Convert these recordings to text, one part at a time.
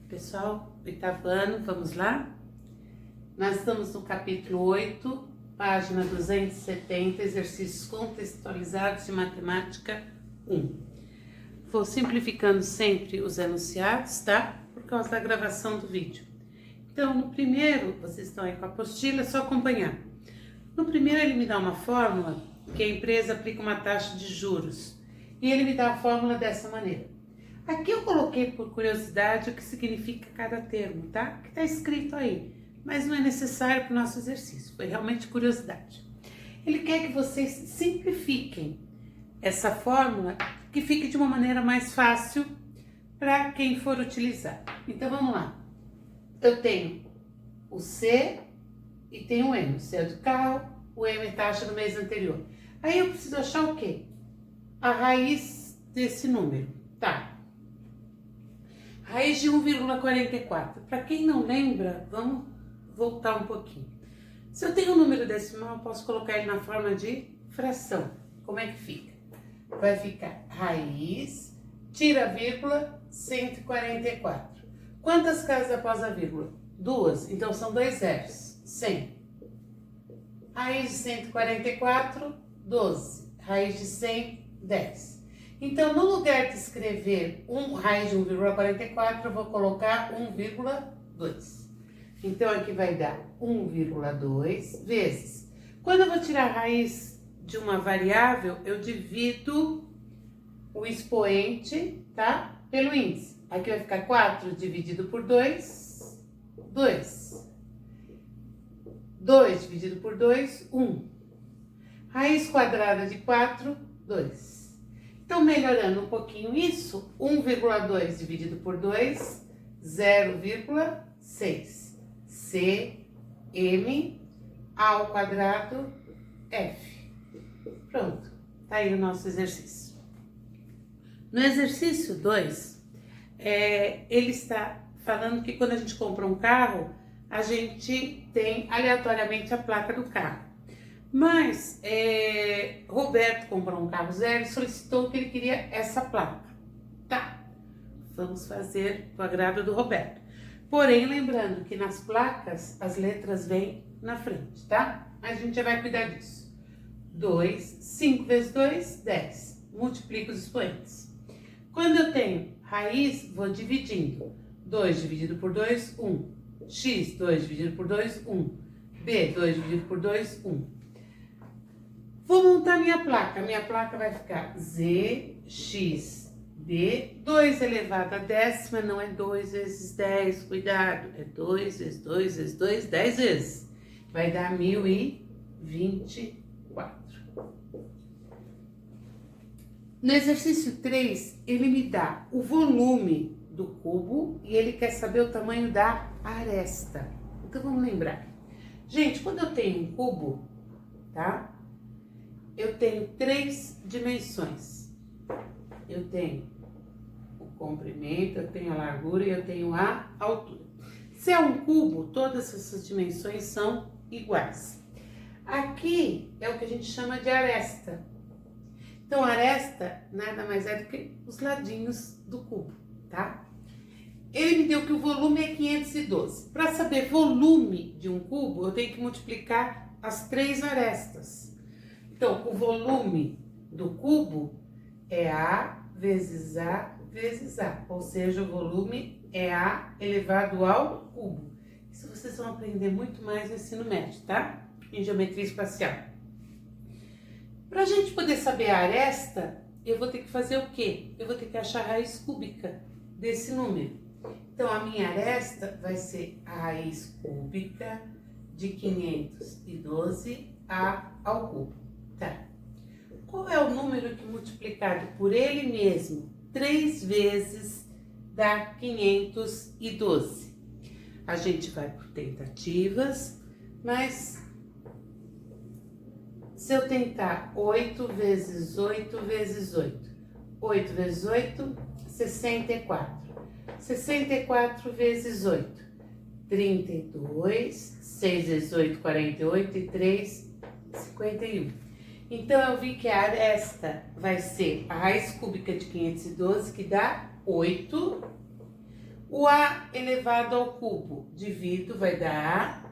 Pessoal, oitavo ano, vamos lá? Nós estamos no capítulo 8, página 270, exercícios contextualizados de matemática 1. Vou simplificando sempre os enunciados, tá? Por causa da gravação do vídeo. Então, no primeiro, vocês estão aí com a apostila, é só acompanhar. No primeiro, ele me dá uma fórmula que a empresa aplica uma taxa de juros. E ele me dá a fórmula dessa maneira. Aqui eu coloquei por curiosidade o que significa cada termo, tá? Que tá escrito aí, mas não é necessário para o nosso exercício, foi realmente curiosidade. Ele quer que vocês simplifiquem essa fórmula, que fique de uma maneira mais fácil para quem for utilizar. Então vamos lá. Eu tenho o C e tenho o M. O C é do carro, o M é taxa do mês anterior. Aí eu preciso achar o quê? A raiz desse número, tá? Raiz de 1,44. Para quem não lembra, vamos voltar um pouquinho. Se eu tenho um número decimal, eu posso colocar ele na forma de fração. Como é que fica? Vai ficar raiz, tira a vírgula, 144. Quantas casas após a vírgula? 2. Então são 2 zeros. 100. Raiz de 144, 12. Raiz de 100, 10. Então, no lugar de escrever raiz de 1,44, eu vou colocar 1,2. Então, aqui vai dar 1,2 vezes. Quando eu vou tirar a raiz de uma variável, eu divido o expoente, tá? Pelo índice. Aqui vai ficar 4 dividido por 2, 2. 2 dividido por 2, 1. Raiz quadrada de 4, 2. Então, melhorando um pouquinho isso, 1,2 dividido por 2, 0,6. C, M, A ao quadrado, F. Pronto, tá aí o nosso exercício. No exercício 2, ele está falando que quando a gente compra um carro, a gente tem aleatoriamente a placa do carro. Mas Roberto comprou um carro zero e solicitou que ele queria essa placa. Tá, vamos fazer do agrado do Roberto. Porém, lembrando que nas placas as letras vêm na frente, tá? A gente já vai cuidar disso. 2, 5 vezes 2, 10. Multiplica os expoentes. Quando eu tenho raiz, vou dividindo. 2 dividido por 2, 1. X, 2 dividido por 2, 1. B, 2 dividido por 2, 1. Vou montar minha placa. Minha placa vai ficar ZXD, 2 elevado a décima, não é 2 vezes 10, cuidado, é 2 vezes 2 vezes 2, 10 vezes. Vai dar 1024. No exercício 3, ele me dá o volume do cubo e ele quer saber o tamanho da aresta. Então vamos lembrar. Gente, quando eu tenho um cubo, tá? Eu tenho 3 dimensões. Eu tenho o comprimento, eu tenho a largura e eu tenho a altura. Se é um cubo, todas essas dimensões são iguais. Aqui é o que a gente chama de aresta. Então, aresta nada mais é do que os ladinhos do cubo, tá? Ele me deu que o volume é 512. Para saber volume de um cubo, eu tenho que multiplicar as 3 arestas. Então, o volume do cubo é A vezes A vezes A, ou seja, o volume é A elevado ao cubo. Isso vocês vão aprender muito mais no ensino médio, tá? Em geometria espacial. Para a gente poder saber a aresta, eu vou ter que fazer o quê? Eu vou ter que achar a raiz cúbica desse número. Então, a minha aresta vai ser a raiz cúbica de 512 A ao cubo. Tá. Qual é o número que multiplicado por ele mesmo 3 vezes dá 512? A gente vai por tentativas, mas se eu tentar 8 vezes 8 vezes 8, 8 vezes 8, 64. 64 vezes 8, 32, 6 vezes 8, 48 e 3, 51. Então, eu vi que a aresta vai ser a raiz cúbica de 512, que dá 8. O A elevado ao cubo, divido, vai dar.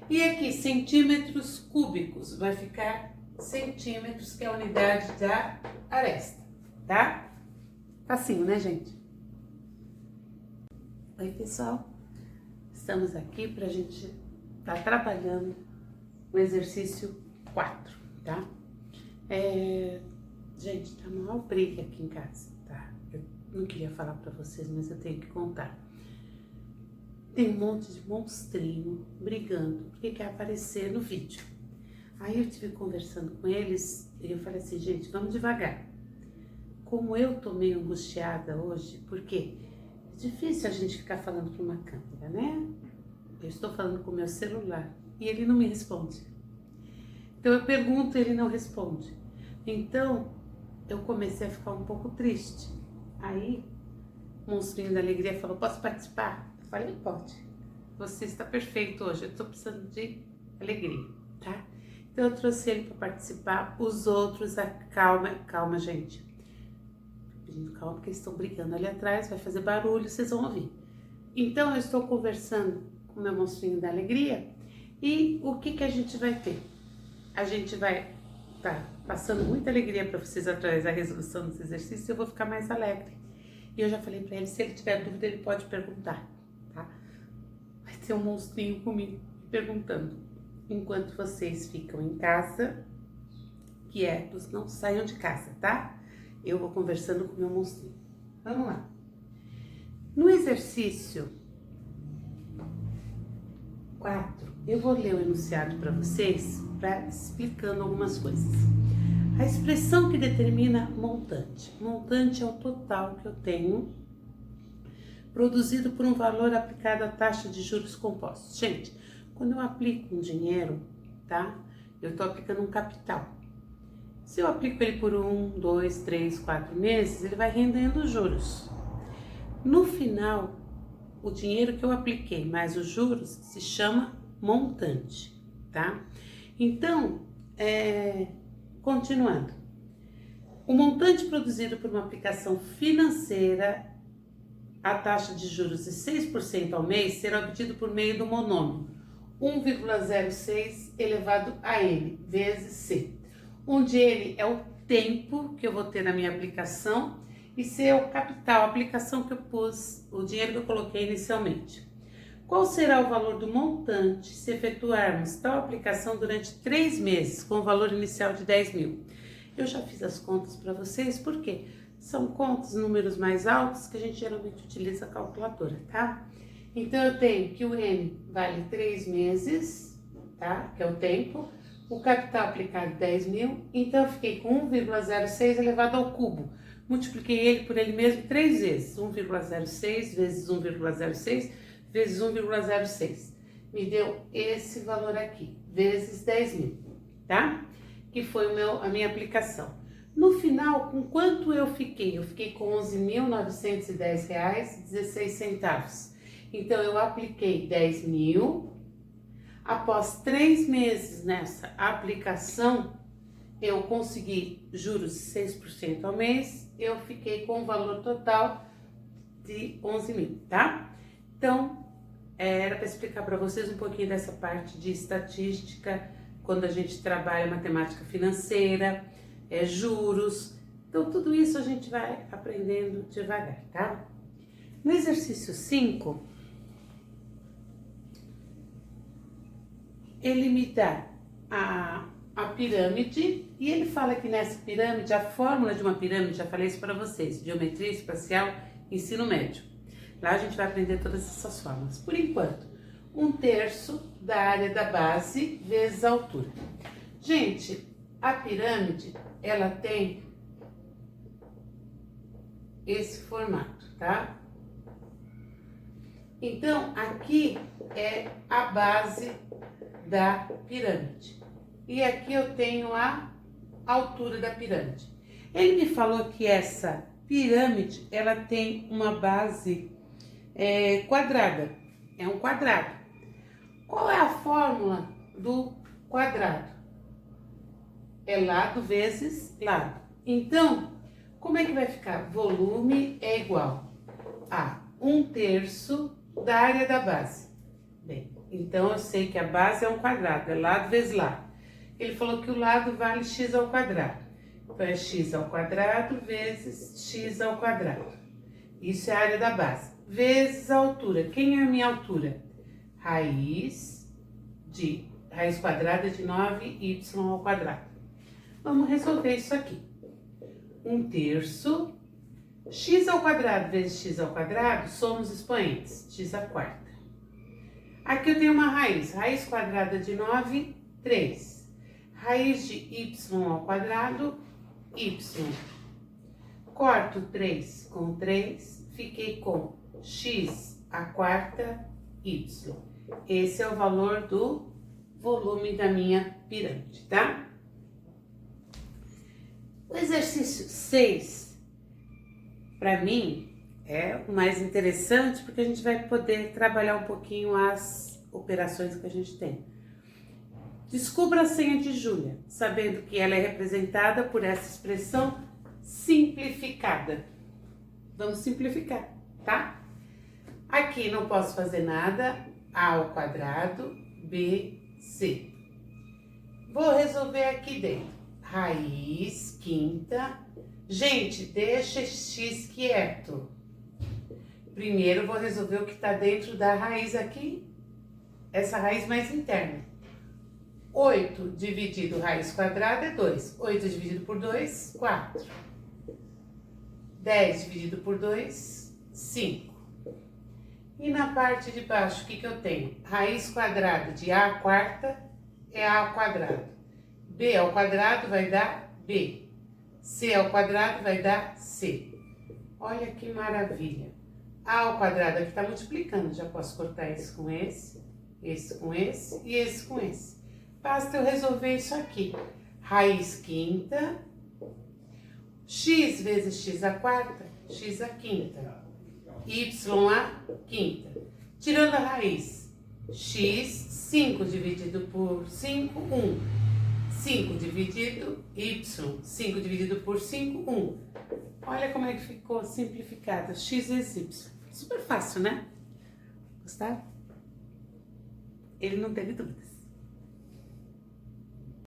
E aqui, centímetros cúbicos, vai ficar centímetros, que é a unidade da aresta, tá? Facinho, né, gente? Oi, pessoal. Estamos aqui pra gente estar trabalhando o exercício 4, tá? Gente, tá uma briga aqui em casa, tá? Eu não queria falar pra vocês, mas eu tenho que contar. Tem um monte de monstrinho brigando, porque quer aparecer no vídeo. Aí eu estive conversando com eles e eu falei assim, gente, vamos devagar. Como eu tô meio angustiada hoje, porque é difícil a gente ficar falando para uma câmera, né? Eu estou falando com o meu celular e ele não me responde. Então eu pergunto e ele não responde. Então eu comecei a ficar um pouco triste. Aí o monstrinho da alegria falou, posso participar? Eu falei, pode. Você está perfeito hoje, eu estou precisando de alegria, tá? Então eu trouxe ele para participar, os outros, calma gente. Pedindo calma porque eles estão brigando ali atrás, vai fazer barulho, vocês vão ouvir. Então eu estou conversando com o meu monstrinho da alegria e o que a gente vai ter? A gente vai passando muita alegria para vocês através da resolução dos exercícios, eu vou ficar mais alegre. E eu já falei para ele, se ele tiver dúvida, ele pode perguntar, tá? Vai ter um monstrinho comigo perguntando. Enquanto vocês ficam em casa, quietos, não saiam de casa, tá? Eu vou conversando com o meu monstrinho. Vamos lá. No exercício 4, eu vou ler o enunciado para vocês, explicando algumas coisas. A expressão que determina montante. Montante é o total que eu tenho produzido por um valor aplicado à taxa de juros compostos. Gente, quando eu aplico um dinheiro, tá? Eu estou aplicando um capital. Se eu aplico ele por 1, 2, 3, 4 meses, ele vai rendendo juros. No final, o dinheiro que eu apliquei mais os juros se chama montante, tá? Então, continuando. O montante produzido por uma aplicação financeira a taxa de juros de 6% ao mês será obtido por meio do monômio 1,06 elevado a n vezes c, onde ele é o tempo que eu vou ter na minha aplicação e c é o capital, a aplicação que eu pus, o dinheiro que eu coloquei inicialmente. Qual será o valor do montante se efetuarmos tal aplicação durante 3 meses com o valor inicial de 10 mil? Eu já fiz as contas para vocês, por quê? São contas, números mais altos que a gente geralmente utiliza a calculadora, tá? Então eu tenho que o N vale 3 meses, tá? Que é o tempo. O capital aplicado 10 mil, então eu fiquei com 1,06 elevado ao cubo. Multipliquei ele por ele mesmo 3 vezes. 1,06 vezes 1,06 vezes 1,06. Me deu esse valor aqui, vezes 10 mil, tá? Que foi a minha aplicação. No final, com quanto eu fiquei? Eu fiquei com R$ 11.910,16. Então, eu apliquei 10 mil. Após 3 meses nessa aplicação, eu consegui juros de 6% ao mês. Eu fiquei com o valor total de 11 mil, tá? Então, era para explicar para vocês um pouquinho dessa parte de estatística, quando a gente trabalha matemática financeira, juros. Então, tudo isso a gente vai aprendendo devagar, tá? No exercício 5, ele me dá a pirâmide e ele fala que nessa pirâmide, a fórmula de uma pirâmide, já falei isso para vocês, geometria espacial, ensino médio. Lá a gente vai aprender todas essas fórmulas. Por enquanto, 1/3 da área da base vezes a altura. Gente, a pirâmide, ela tem esse formato, tá? Então, aqui é a base da pirâmide. E aqui eu tenho a altura da pirâmide. Ele me falou que essa pirâmide, ela tem uma base quadrada. É um quadrado. Qual é a fórmula do quadrado? É lado vezes lado. Então, como é que vai ficar? Volume é igual a 1/3 da área da base. Bem, então eu sei que a base é um quadrado, é lado vezes lado. Ele falou que o lado vale x ao quadrado. Então é x ao quadrado vezes x ao quadrado. Isso é a área da base. Vezes a altura. Quem é a minha altura? Raiz quadrada de 9y ao quadrado. Vamos resolver isso aqui. 1/3 x ao quadrado vezes x ao quadrado somos expoentes, x à quarta. Aqui eu tenho uma raiz quadrada de 9, 3. Raiz de y ao quadrado, y. Corto 3 com 3, fiquei com x à quarta, y. Esse é o valor do volume da minha pirâmide, tá? O exercício 6, para mim, é o mais interessante porque a gente vai poder trabalhar um pouquinho as operações que a gente tem. Descubra a senha de Júlia, sabendo que ela é representada por essa expressão simplificada. Vamos simplificar, tá? Aqui não posso fazer nada, a ao quadrado, b, c. Vou resolver aqui dentro. Raiz quinta. Gente, deixa x quieto. Primeiro vou resolver o que está dentro da raiz aqui, essa raiz mais interna. 8 dividido raiz quadrada é 2. 8 dividido por 2, 4. 10 dividido por 2, 5. E na parte de baixo, o que eu tenho? Raiz quadrada de a à quarta é a ao quadrado. B ao quadrado vai dar b. C ao quadrado vai dar c. Olha que maravilha. A ao quadrado aqui está multiplicando. Já posso cortar esse com esse com esse e esse com esse. Basta eu resolver isso aqui. Raiz quinta, x vezes x à quarta, x à quinta, y à quinta. Tirando a raiz, x, 5 dividido por 5, 1. 5 dividido y, 5 dividido por 5, 1. Olha como é que ficou simplificado, x vezes y. Super fácil, né? Gostaram? Ele não teve dúvidas.